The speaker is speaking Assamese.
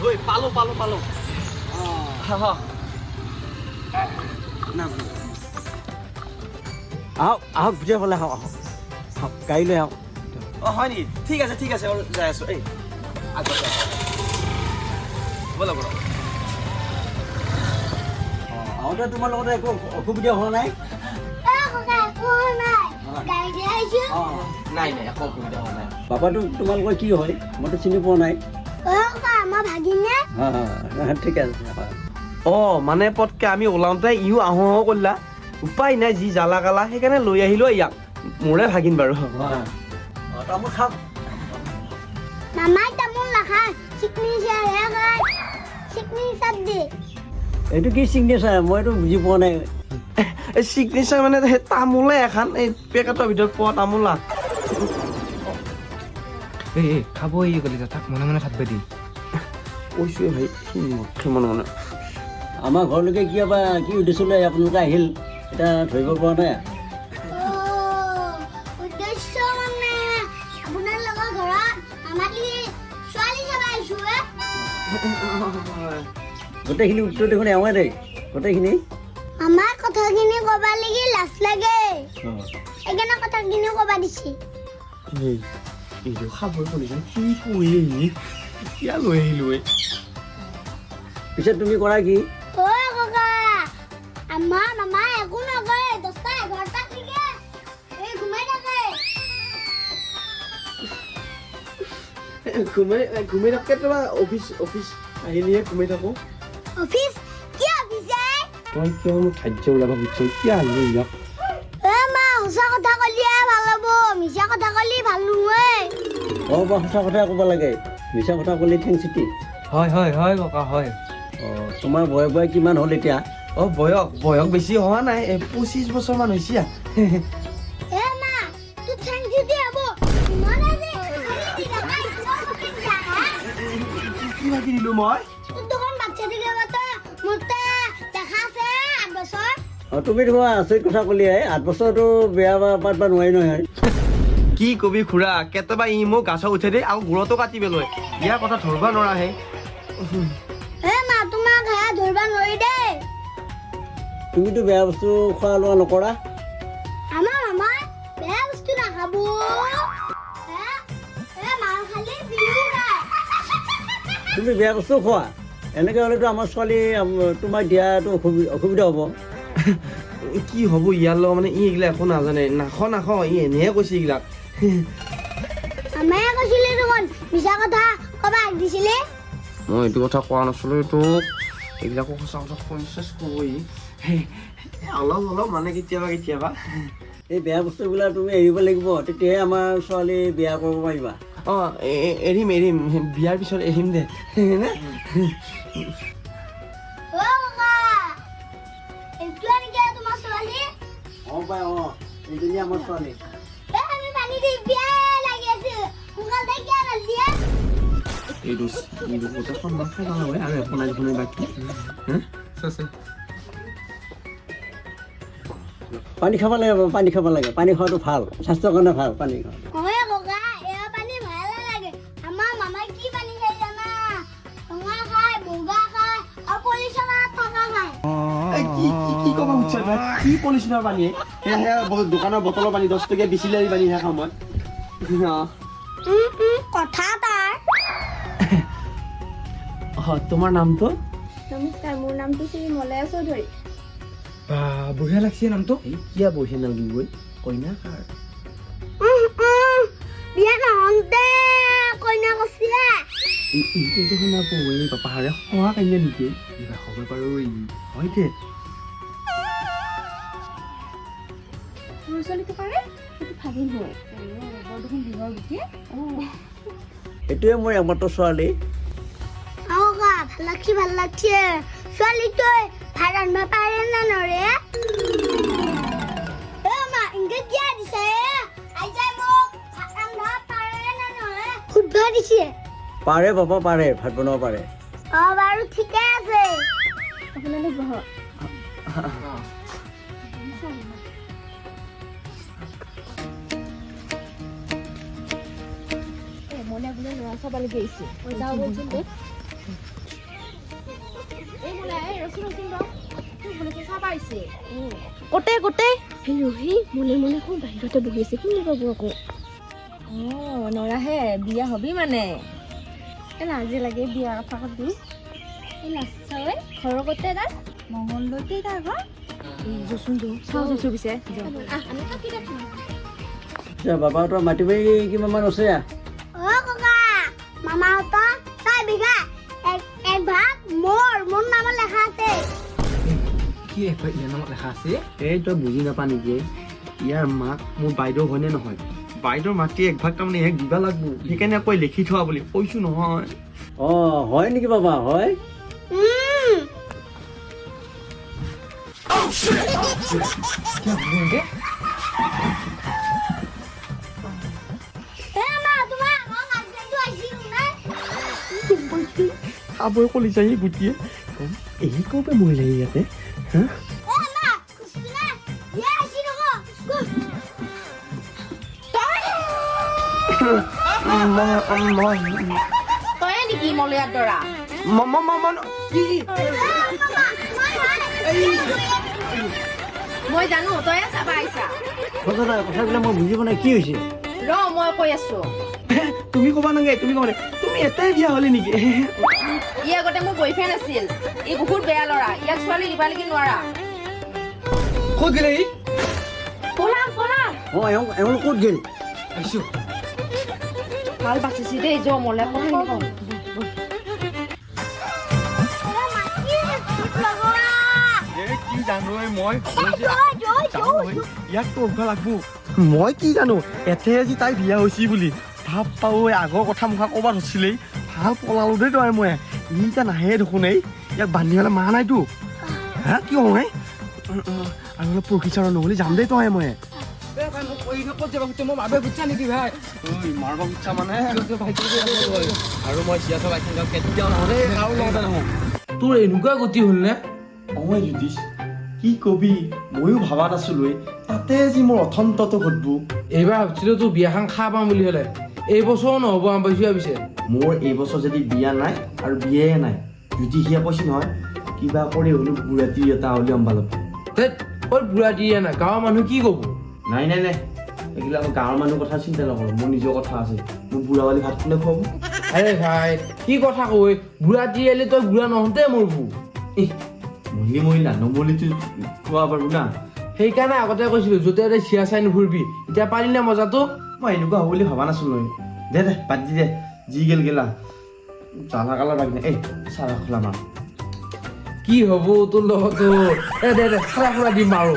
ঐ পালো আহক বুজাই পেলাই আহক গাড়ী লৈ আহক হয় নেকি ঠিক আছে যাই আছো এই আগতে ব'লা আহোঁতে তোমাৰ লগতে একো অসুবিধা হোৱা নাই নাই একো অসুবিধা হোৱা নাই বাবাটো তোমালোকৰ কি হয় মইতো চিনি পোৱা নাই ঠিক আছে মানে পটকে আমি ওলাওঁতে ইও আহোঁ কৰিলা উপায় নাই যি জ্বালা কালা সেইকাৰণে লৈ আহিলো ইয়াক মোৰে ভাগিন বাৰু তামোল খাওক এইটো কি চিগনেচাৰ মইতো বুজি পোৱা নাই চিগনেচাৰ মানে তামোলে এখন এই পেকেটৰ ভিতৰত পোৱা তামোলা এই খাব এই গলি তাক মনে মনে থাকবে দি কৈছোৱে ভাই মনে মনে আমাৰ ঘৰলৈকে কিবা কি উদ্দেশ্য লৈ আপোনালোকে আহিল এতিয়া ধৰিব পৰা নাই গোটেইখিনি উত্তৰ দেখোন এওঁৱে দেই গোটেইখিনি আমাৰ কথাখিনি ক'বা লাগি লাজ লাগে সেইকাৰণে কথাখিনি ক'বা দিছে এইটো খাবই কৰিছে কি কৰি এতিয়া লৈ আহিলো পিছত তুমি কৰা কি ককা আমাৰ মামাই একো নকৰে 10টা 11টা থাকে এই ঘুমাই থাকে ঘুমাই থাকে তোমাৰ অফিচ আহিলেহে ঘুমাই থাকো অফিচ কি অফিচ তই কিয় মোক খাদ্য ওলাব বিচাৰি কিয় আনিলো ইয়াক মা সঁচা কথা ক'লিহে ভাল হ'ব মিছা কথা ক'লি ভাল নহয় বা সঁচা কথা ক'ব লাগে মিছা কথা ক'লে ঠেং চিটি হয় ককা হয় তোমাৰ বয়স কিমান হ'ল এতিয়া বয়স বেছি হোৱা নাই 25 বছৰমান হৈছে মা তোৰ ঠেং চিটি হ'ব মানে যে কি ভাগি দিলো মই তোৰ দুখন বাচ্চা দিলে বাটা মোৰতে দেখা আছে 8 বছৰ তুমি তোমাৰ আচৰিত কথা ক'লি 8 বছৰতো বেয়া পাতবা নোৱাৰি নহয় কি কবি খুৰা কেতিয়াবা ই মোক গাছত উঠে দেই আৰু গোৰতো কাটি পেলাই ইয়াৰ কথা ধৰিব নোৱাৰাহে মা তোমাক ধৰিব নোৱাৰি দেই তুমিতো বেয়া বস্তু খোৱা লোৱা নকৰা আমাৰ মামাই বেয়া বস্তু নাখাব মাৰ খালি বিহু খায় তুমি বেয়া বস্তু খোৱা এনেকৈ হ'লেতো আমাৰ ছোৱালী তোমাক দিয়াটো অসুবিধা হ'ব কি হ'ব ইয়াৰ লগত মানে ই এইগিলা একো নাজানে নাখ ই এনেহে কৈছে এইগিলাক আমায়ে কৈছিলে দেখোন মিছা কথা ক'বা দিছিলে মই এইটো কথা কোৱা নাছিলো এইটো এইবিলাকো সঁচা কথা কনচিয়াছ কৰি অলপ মানে কেতিয়াবা এই বেয়া বস্তুবিলাক তুমি এৰিব লাগিব তেতিয়াহে আমাৰ ছোৱালী বিয়া কৰিব পাৰিবা এৰিম বিয়াৰ পিছত এৰিম দে তোমাৰ ছোৱালী এইজনী আমাৰ ছোৱালী আমি পানী দি বিয়া লাগি আছো সোনকাল দে কিয় নালিয়ে এইটো কথা সন্মান খাই লওঁ আৰু আপোনাৰ বাকী পানী খাব লাগে পানী খোৱাটো ভাল স্বাস্থ্যৰ কাৰণে ভাল পানী খোৱা ককা এয়া পানী ভাল লাগে আমাৰ মামাই কি পানী খাই জানা ৰঙা খায় বগা খায় আৰু পলিচনত থকা খায় কি ক'ব খুজিছা কি পলিচনৰ পানী দোকানৰ বটলৰ পানী 10 টকীয়া বিচিলাৰী পানী হে খাওঁ মই কথা তাৰ তোমাৰ নামটো নমস্কাৰ মোৰ নামটো শ্ৰী মলয়া চৌধুৰী বঢ়িয়া লাগছে নামটো কিয় বহি নালাগিবই কইনা কাৰ বিয়া নহওঁতে কইনা কৈছিলে এইটো শুনা এই পাপাহাৰে সহা কাইলে নেকি হ'ব বাৰু হয় দে মোৰ ছোৱালীটো পাৰে সেইটো ভাগিন হয় বৰ দেখোন দীঘল গুটি এইটোৱে মোৰ একমাত্ৰ ছোৱালী ভাল লাগছে ছোৱালীটোৱে ভাত ৰান্ধিব পাৰে নে নৰে মা ইনকে কিয় দিছে আইতাই মোক ভাত ৰান্ধিব পাৰে নে নৰে সুধিব দিছে পাৰে বাবা পাৰে ভাত বনাব পাৰে বাৰু ঠিকে আছে আপোনালোক বহক মনে বোলে ল'ৰা চাব লাগি আহিছে যাওঁ বলচোন দে এই বোলে এই ৰচোন ৰ তোৰ বোলে চাহ পাইছে গোটে গোটে সেই ৰহি মনে মনে কোন বাহিৰতে বহি আছে কোন পাব আকৌ নৰাহে বিয়া হবি মানে এই লাজে লাগে বিয়া কথা কবি এই লাচাৱে ঘৰৰ গোটে তাৰ মংগলদৈতে তাৰ ঘৰ এই জচোন চাওঁ জচো পিছে আমি থাকি দেখোন বাবাহঁতৰ মাটি বাৰী কিমানমান আছে অ ককা মামাহঁতৰ 6 বিঘা এক ভাগ মোৰ নামত লেখা আছে কি একবাৰ ইয়াৰ নামত লেখা আছে এই তই বুজি নাপা নেকি ইয়াৰ মাক মোৰ বাইদেউ হয়নে নহয় বাইদেউৰ মাটি এক ভাগ তাৰমানে এক দিবা লাগব সেইকাৰণে কৈ লিখি থোৱা বুলি কৈছো নহয় অঁ হয় নেকি বাবা হয় খাবই কলি যায় গুটিয়ে এই কবে মৰিলে ইয়াতে হা তই নেকি মলয়াৰ দৰা মই জানো তই চাবা আহিছা সঁচা কথাবিলাক মই বুজি পোৱা নাই কি হৈছে ৰ মই কৈ আছো তুমি ক'বা নাগে তুমি ক'বা তুমি এটাই বিয়া হ'লে নেকি ই আগতে মোৰ বয়ফ্ৰেণ্ড আছিল ই বহুত বেয়া ল'ৰা ইয়াক ছোৱালী দিবা লাগি নোৱাৰা ক'ত গ'লে ই পলাম অঁ এওঁ ক'ত গ'ল আহিছোঁ ভাল বাচিছি দেই য মলে কথাখিনি কওঁ কি জানো মই ইয়াক তোৰ লাগব মই কি জানো এতে আজি তাই বিয়া হৈছি বুলি ভাব পাও আগৰ কথা মুখা ক'ৰবাত হৈছিলেই ভাল পলালো দেই তই মই ই এতিয়া নাহে দেখোন এই ইয়াক বান্ধি পেলাই মাৰা নাইতো হা কি হয় আৰু অলপ প্ৰকৃতিৰ নহ'লে যাম দেই তই মই ক'ত যাবা খুজিছে মই মাৰবা খুজিছা নেকি ভাই মাৰব ইচ্ছা মানে আৰু মই চিয়াছ বাইক কেতিয়াও নহ'লে আৰু লগতে নহওঁ তোৰ এনেকুৱা গতি হ'ল নে অই যুদিছ কি কবি ময়ো ভাবা নাছিলো তাতে যি মোৰ অথন্তটো ঘটব এইবাৰ ভাবছিলো তোৰ বিয়াখন খাব পাম বুলি হ'লে এইবছৰো নহ'ব আম পাইছোঁ ভাবিছে মোৰ এইবছৰ যদি বিয়া নাই আৰু বিয়াই নাই যদি সিয়া কৈছে নহয় কিবা কৰি হ'লেও বুঢ়াটি এটা উলিয়াম ভাল ধেত ক'ত বুঢ়া দিয়ে নাই গাঁৱৰ মানুহ কি ক'ব নাই এইগিলা মই গাঁৱৰ মানুহৰ কথা চিন্তা নকৰোঁ মোৰ নিজৰ কথা আছে মোৰ বুঢ়া বালি ভাত কোনে খুৱাব আৰে ভাই কি কথা কৈ বুঢ়া দিয়ালি তই বুঢ়া নহওঁতে মৰবো মৰিলা নমৰিটো খোৱা পাৰোঁ না সেইকাৰণে আগতে কৈছিলো য'তে ত'তে চিয়া চাই নুফুৰিবি এতিয়া পালি নে মজাটো মই এনেকুৱা হ'ব বুলি ভবা নাছিলোঁ দে বাদ দি দে যি গেলা জ্বালা কালা বাগিনে এই চাৰা খোলা মাৰ কি হ'ব তোৰ লগতো দে চাৰা খোলা দিম আৰু